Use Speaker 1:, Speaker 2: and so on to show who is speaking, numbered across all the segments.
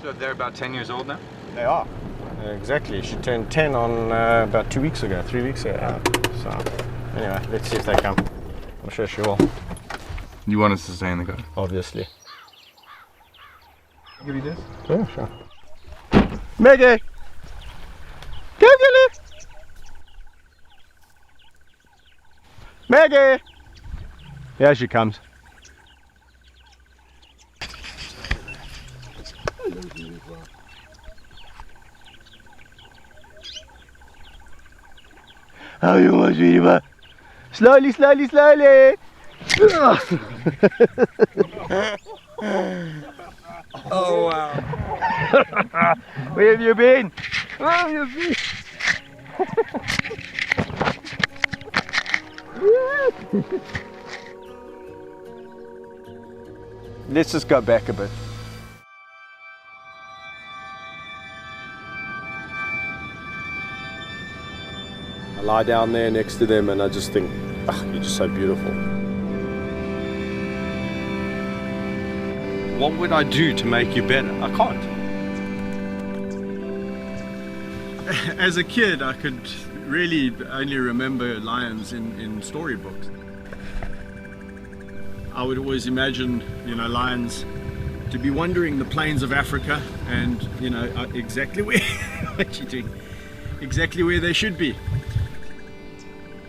Speaker 1: So they're about 10 years old now?
Speaker 2: They are. Exactly. She turned 10 on about 2 weeks ago, 3 weeks ago. So anyway, let's see if they come. I'm sure she will.
Speaker 1: You want us to stay in the car?
Speaker 2: Obviously.
Speaker 1: Give you this?
Speaker 2: Yeah, sure. Maggie! Come, Gilly! Maggie! Here she comes. How you want, sweetie pie? Slowly, slowly, slowly!
Speaker 1: Oh wow!
Speaker 2: Where have you been? Where have you been? Let's just go back a bit. I lie down there next to them and I just think, you're just so beautiful. What would I do to make you better? I can't. As a kid, I could really only remember lions in storybooks. I would always imagine, lions to be wandering the plains of Africa and, exactly where, what you doing? Exactly where they should be.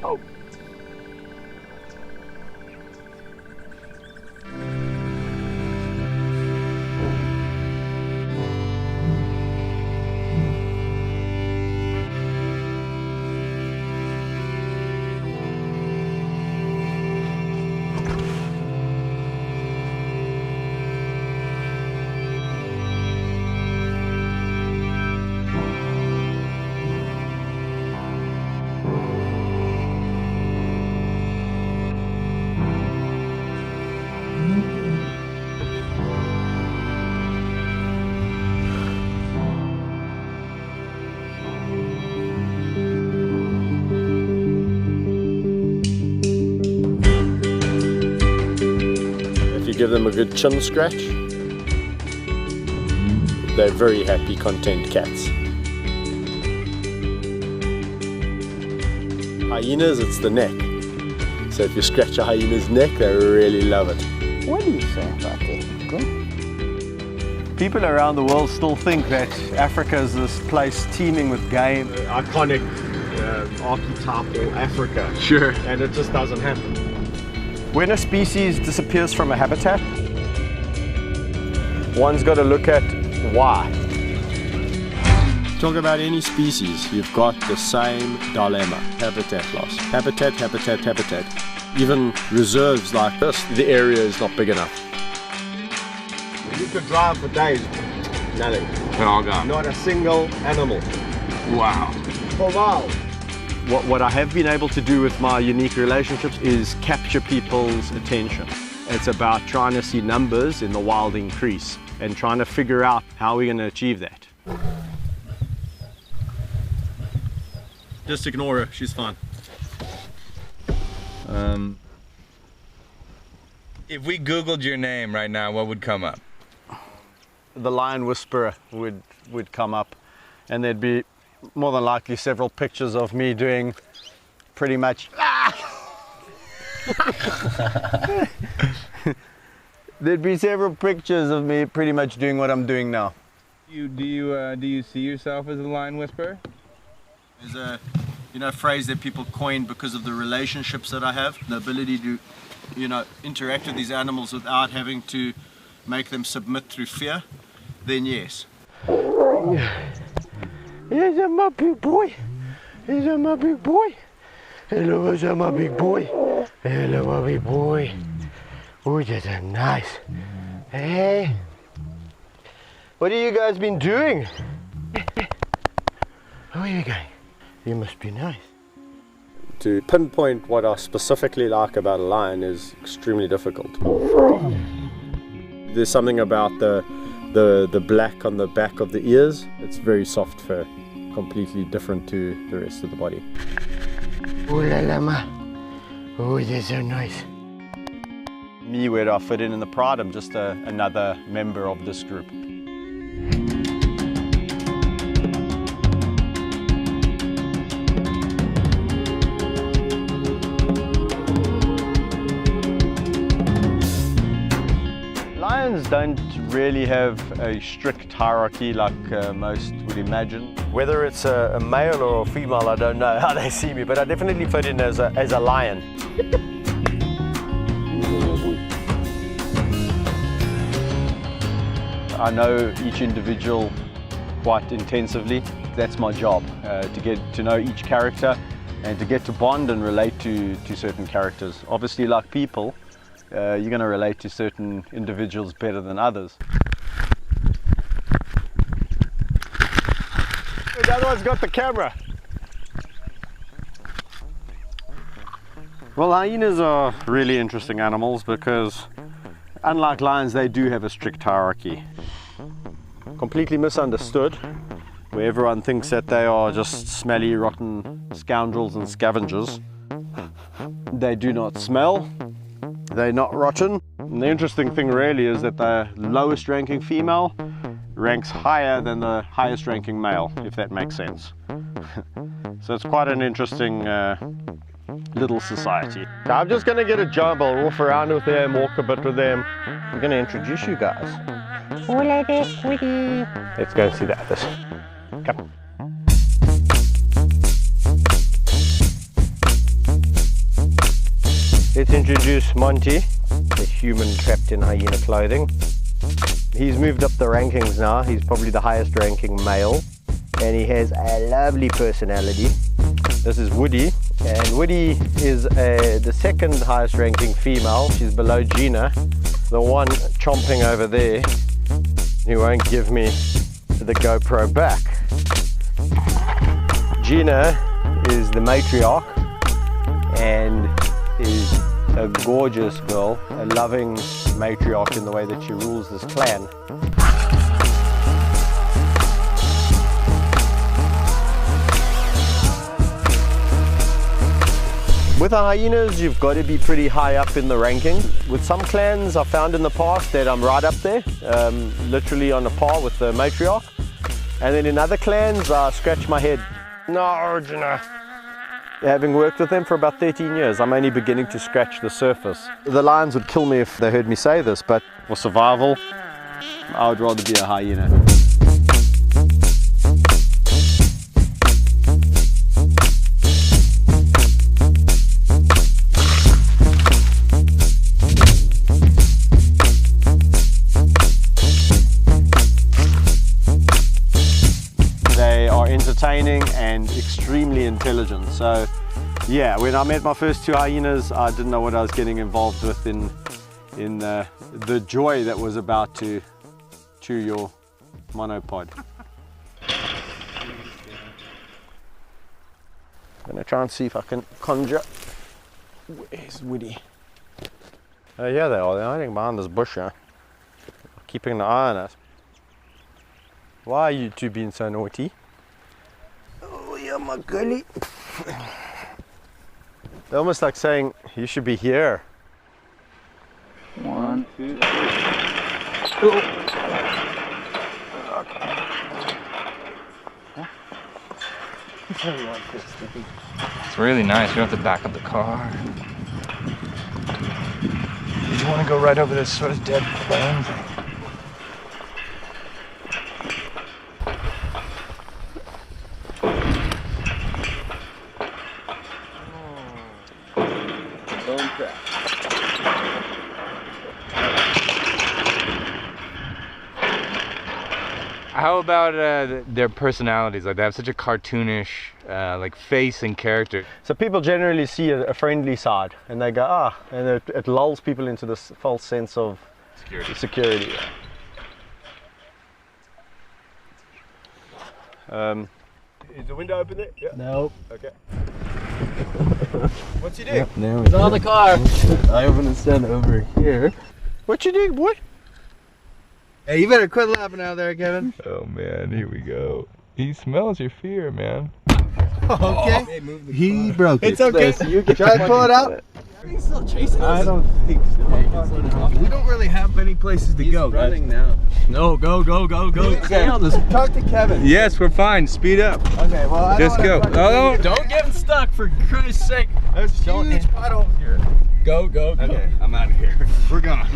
Speaker 2: Oh. Give them a good chin scratch. They're very happy, content cats. Hyenas, it's the neck. So if you scratch a hyena's neck, they really love it. What do you say about that? People around the world still think that Africa is this place teeming with game. Iconic archetypal Africa.
Speaker 1: Sure.
Speaker 2: And it just doesn't happen. When a species disappears from a habitat, one's got to look at why. Talk about any species, you've got the same dilemma. Habitat loss. Habitat, habitat, habitat. Even reserves like this, the area is not big enough. You could drive for days, nothing.
Speaker 1: They're all gone.
Speaker 2: Not a single animal.
Speaker 1: Wow.
Speaker 2: For miles. What I have been able to do with my unique relationships is capture people's attention. It's about trying to see numbers in the wild increase and trying to figure out how we're going to achieve that. Just ignore her, she's fine.
Speaker 1: If we Googled your name right now, what would come up?
Speaker 2: The Lion Whisperer would come up, and there'd be more than likely several pictures of me doing pretty much there'd be several pictures of me pretty much doing what I'm doing now.
Speaker 1: Do you see yourself as a lion whisperer?
Speaker 2: There's a phrase that people coined because of the relationships that I have, the ability to interact with these animals without having to make them submit through fear, then yes. Here's my big boy. Here's my big boy. Hello, here's my big boy. Hello, my big boy. Oh, that's nice. Hey. What have you guys been doing? Where are you going? You must be nice. To pinpoint what I specifically like about a lion is extremely difficult. There's something about the black on the back of the ears. It's very soft fur, completely different to the rest of the body. Oh la la ma. Oh, they're so nice. Me, where do I fit in the pride? I'm just another member of this group. lions don't really have a strict hierarchy like most would imagine. Whether it's a male or a female, I don't know how they see me, but I definitely fit in as a lion. I know each individual quite intensively. That's my job, to get to know each character and to get to bond and relate to certain characters. Obviously, like people, you're going to relate to certain individuals better than others. The other one's got the camera. Well, hyenas are really interesting animals because, unlike lions, they do have a strict hierarchy. Completely misunderstood, where everyone thinks that they are just smelly, rotten scoundrels and scavengers. They do not smell, they're not rotten. And the interesting thing really is that the lowest ranking female ranks higher than the highest ranking male, if that makes sense. So it's quite an interesting little society. So I'm just going to get a job, I'll walk around with them, walk a bit with them. I'm going to introduce you guys. Let's go and see the others. Come. Let's introduce Monty, the human trapped in hyena clothing. He's moved up the rankings now. He's probably the highest ranking male, and he has a lovely personality. This is Woody, and Woody is the second highest ranking female. She's below Gina, the one chomping over there who won't give me the GoPro back. Gina is the matriarch and is a gorgeous girl, a loving matriarch in the way that she rules this clan. With the hyenas, you've got to be pretty high up in the ranking. With some clans, I found in the past that I'm right up there, literally on a par with the matriarch. And then in other clans, I scratch my head. No, Gina. Having worked with them for about 13 years, I'm only beginning to scratch the surface. The lions would kill me if they heard me say this, but for survival, I would rather be a hyena. Entertaining and extremely intelligent. So yeah, when I met my first two hyenas, I didn't know what I was getting involved with in the joy that was about to chew your monopod. I'm gonna try and see if I can conjure. Where's Woody? Oh yeah, they are. They're hiding behind this bush, huh? Keeping an eye on us. Why are you two being so naughty? Oh yeah, my gully. They're almost like saying, you should be here.
Speaker 1: 1, 2, 3. It's really nice. You don't have to back up the car. You want to go right over this sort of dead plain. How about their personalities? Like they have such a cartoonish like face and character.
Speaker 2: So people generally see a friendly side and they go, ah, and it lulls people into this false sense of security. Is the window open there? Yeah.
Speaker 3: Nope.
Speaker 2: Okay. What's he doing?
Speaker 3: Yep, it's on the car. I opened the stand over here.
Speaker 2: What you doing, boy?
Speaker 3: Hey, you better quit laughing out there, Kevin.
Speaker 1: Oh man, here we go. He smells your fear, man.
Speaker 3: Okay.
Speaker 1: Oh,
Speaker 3: He broke it.
Speaker 2: It's okay.
Speaker 3: You can try to pull it out.
Speaker 2: Are you still chasing us?
Speaker 3: I don't think so. We don't really have many places to go.
Speaker 1: He's running now.
Speaker 3: No, go.
Speaker 2: Stay on this. Talk to Kevin.
Speaker 1: Yes, we're fine. Speed up.
Speaker 3: Okay, well, I
Speaker 1: Just go. Oh,
Speaker 3: don't get stuck, for Christ's sake.
Speaker 2: There's huge potholes here.
Speaker 3: Go.
Speaker 1: okay, I'm out of here. We're gone.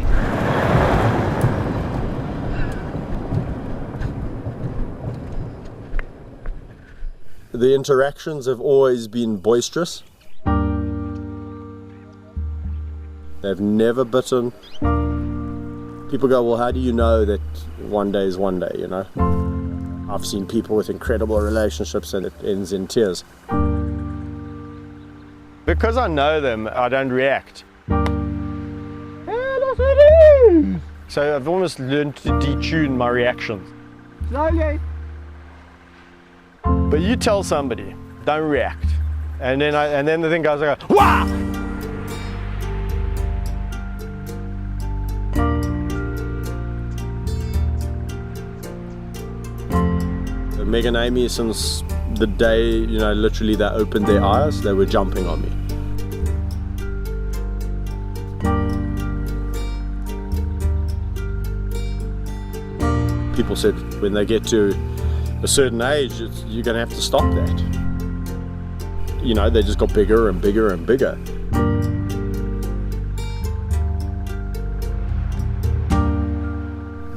Speaker 2: The interactions have always been boisterous. They've never bitten. People go, well, how do you know that one day is one day, you know? I've seen people with incredible relationships and it ends in tears. Because I know them, I don't react. So I've almost learned to detune my reactions.
Speaker 3: Slowly.
Speaker 2: But you tell somebody, don't react. And then the thing goes, I go, wah! Meg and Amy, since the day, you know, literally they opened their eyes, they were jumping on me. People said when they get to a certain age, you're going to have to stop that. You know, they just got bigger and bigger and bigger.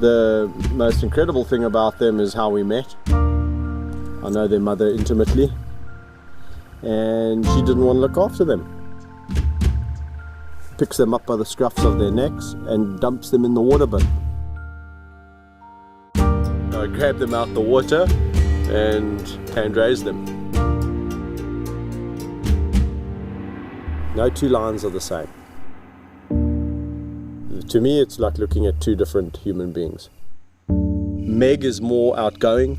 Speaker 2: The most incredible thing about them is how we met. I know their mother intimately, and she didn't want to look after them. Picks them up by the scruffs of their necks and dumps them in the water bin. I grab them out the water and hand raise them. No two lions are the same. To me, it's like looking at two different human beings. Meg is more outgoing,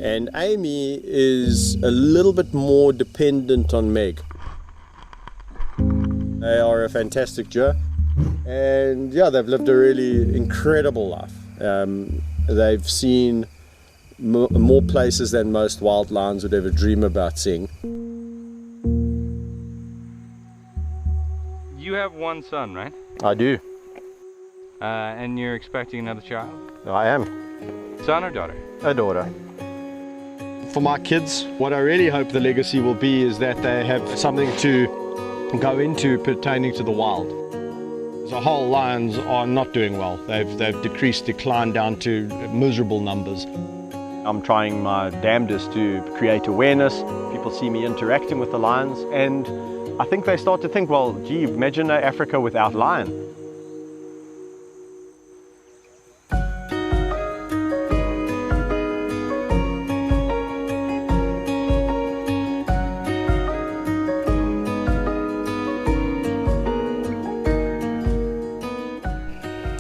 Speaker 2: and Amy is a little bit more dependent on Meg. They are a fantastic duo, and yeah, they've lived a really incredible life. They've seen more places than most wild lions would ever dream about seeing.
Speaker 1: You have one son, right?
Speaker 2: I do.
Speaker 1: And you're expecting another child?
Speaker 2: I am.
Speaker 1: Son or daughter?
Speaker 2: A daughter. For my kids, what I really hope the legacy will be is that they have something to go into pertaining to the wild. As a whole, lions are not doing well. They've declined down to miserable numbers. I'm trying my damnedest to create awareness. People see me interacting with the lions, and I think they start to think, well, gee, imagine Africa without lion.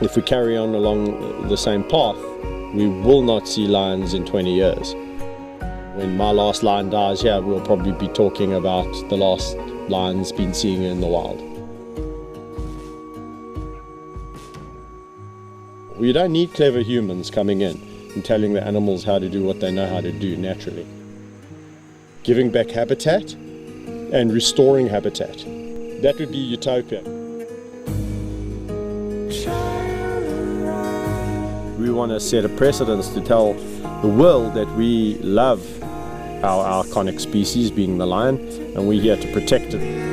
Speaker 2: If we carry on along the same path, we will not see lions in 20 years. When my last lion dies here, we'll probably be talking about the last lions been seen in the wild. We don't need clever humans coming in and telling the animals how to do what they know how to do naturally. Giving back habitat and restoring habitat. That would be utopia. We want to set a precedence to tell the world that we love our iconic species, being the lion, and we're here to protect it.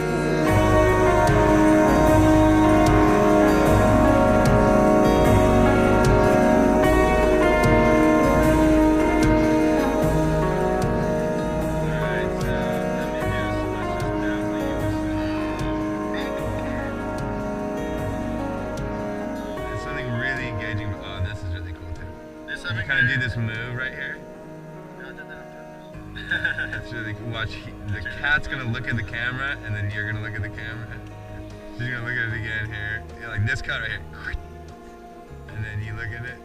Speaker 1: You kind of do this move right here. No, I did that on purpose. It's really cool. Watch, the cat's gonna look at the camera, and then you're gonna look at the camera. She's gonna look at it again here. Yeah, like this cut right here. And then you look at it.